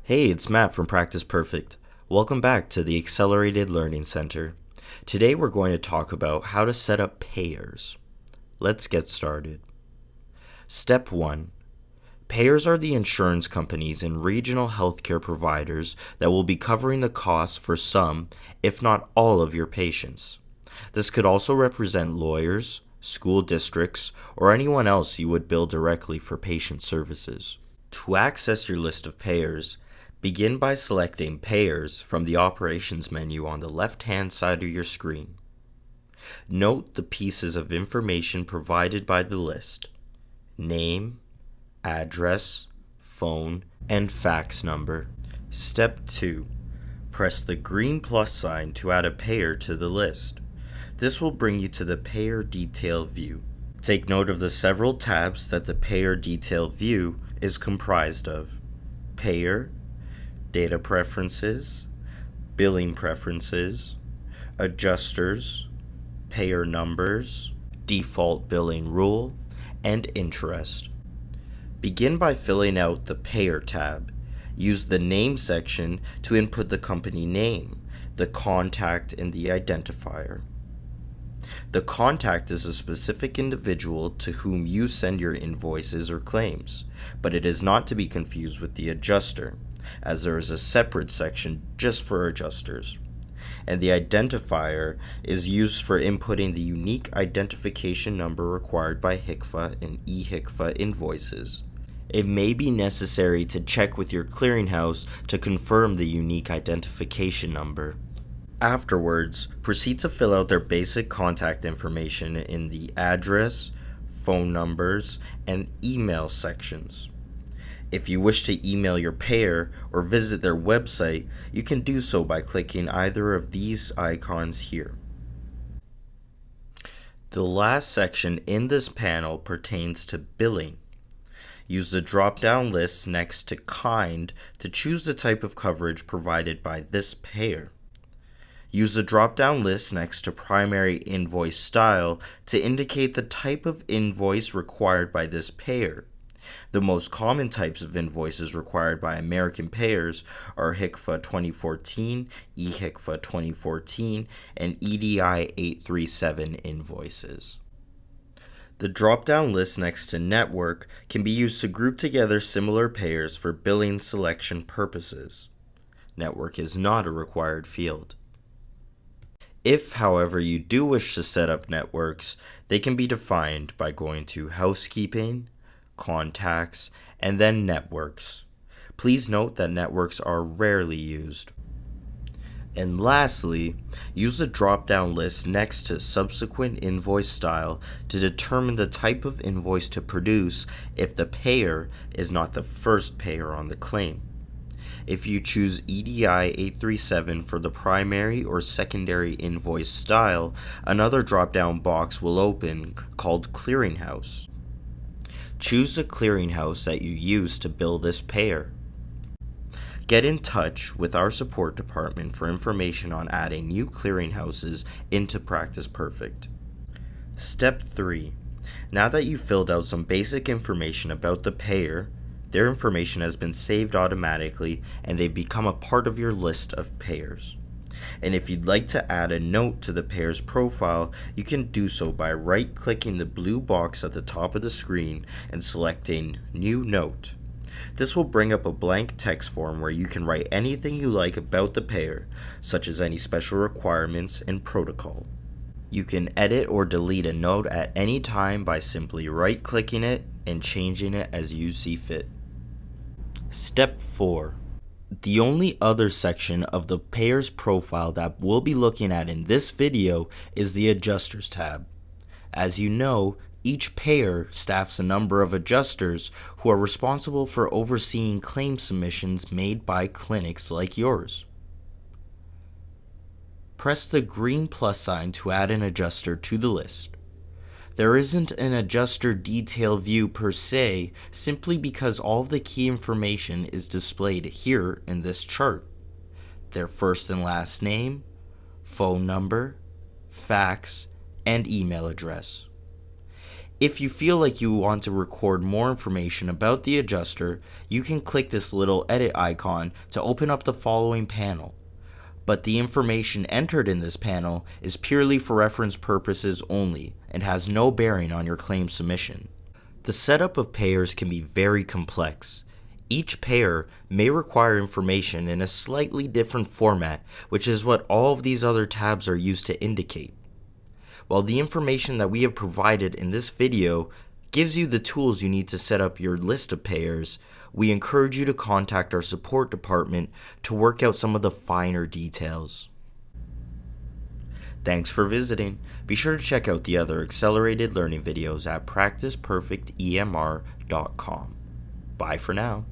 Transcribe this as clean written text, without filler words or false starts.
Hey, it's Matt from Practice Perfect. Welcome back to the Accelerated Learning Center. Today we're going to talk about how to set up Payors. Let's get started. Step 1. Payors are the insurance companies and regional healthcare providers that will be covering the costs for some, if not all, of your patients. This could also represent lawyers, school districts, or anyone else you would bill directly for patient services. To access your list of payors, begin by selecting Payors from the Operations menu on the left-hand side of your screen. Note the pieces of information provided by the list: name, address, phone, and fax number. Step 2. Press the green plus sign to add a payer to the list. This will bring you to the Payer Detail view. Take note of the several tabs that the Payer Detail view is comprised of: Payer, Data Preferences, Billing Preferences, Adjusters, Payer Numbers, Default Billing Rule, and Interest. Begin by filling out the Payer tab. Use the Name section to input the company name, the contact, and the identifier. The contact is a specific individual to whom you send your invoices or claims, but it is not to be confused with the adjuster, as there is a separate section just for adjusters. And the identifier is used for inputting the unique identification number required by HCFA and eHCFA invoices. It may be necessary to check with your clearinghouse to confirm the unique identification number. Afterwards, proceed to fill out their basic contact information in the address, phone numbers, and email sections. If you wish to email your payer or visit their website, you can do so by clicking either of these icons here. The last section in this panel pertains to billing. Use the drop-down list next to Kind to choose the type of coverage provided by this payer. Use the drop-down list next to Primary Invoice Style to indicate the type of invoice required by this payer. The most common types of invoices required by American payers are HCFA 2014, eHCFA 2014, and EDI 837 invoices. The drop-down list next to Network can be used to group together similar payers for billing selection purposes. Network is not a required field. If, however, you do wish to set up networks, they can be defined by going to Housekeeping, Contacts, and then Networks. Please note that networks are rarely used. And lastly, use the drop-down list next to Subsequent Invoice Style to determine the type of invoice to produce if the payer is not the first payer on the claim. If you choose EDI 837 for the primary or secondary invoice style, another drop-down box will open called Clearinghouse. Choose the clearinghouse that you use to bill this payer. Get in touch with our support department for information on adding new clearinghouses into Practice Perfect. Step 3. Now that you've filled out some basic information about the payer, their information has been saved automatically and they become a part of your list of payers. And if you'd like to add a note to the payer's profile, you can do so by right-clicking the blue box at the top of the screen and selecting New Note. This will bring up a blank text form where you can write anything you like about the payer, such as any special requirements and protocol. You can edit or delete a note at any time by simply right-clicking it and changing it as you see fit. Step 4. The only other section of the payer's profile that we'll be looking at in this video is the Adjusters tab. As you know, each payer staffs a number of adjusters who are responsible for overseeing claim submissions made by clinics like yours. Press the green plus sign to add an adjuster to the list. There isn't an adjuster detail view per se, simply because all of the key information is displayed here in this chart. Their first and last name, phone number, fax, and email address. If you feel like you want to record more information about the adjuster, you can click this little edit icon to open up the following panel. But the information entered in this panel is purely for reference purposes only and has no bearing on your claim submission. The setup of Payors can be very complex. Each payer may require information in a slightly different format, which is what all of these other tabs are used to indicate. While the information that we have provided in this video gives you the tools you need to set up your list of payers, we encourage you to contact our support department to work out some of the finer details. Thanks for visiting. Be sure to check out the other accelerated learning videos at practiceperfectemr.com. Bye for now.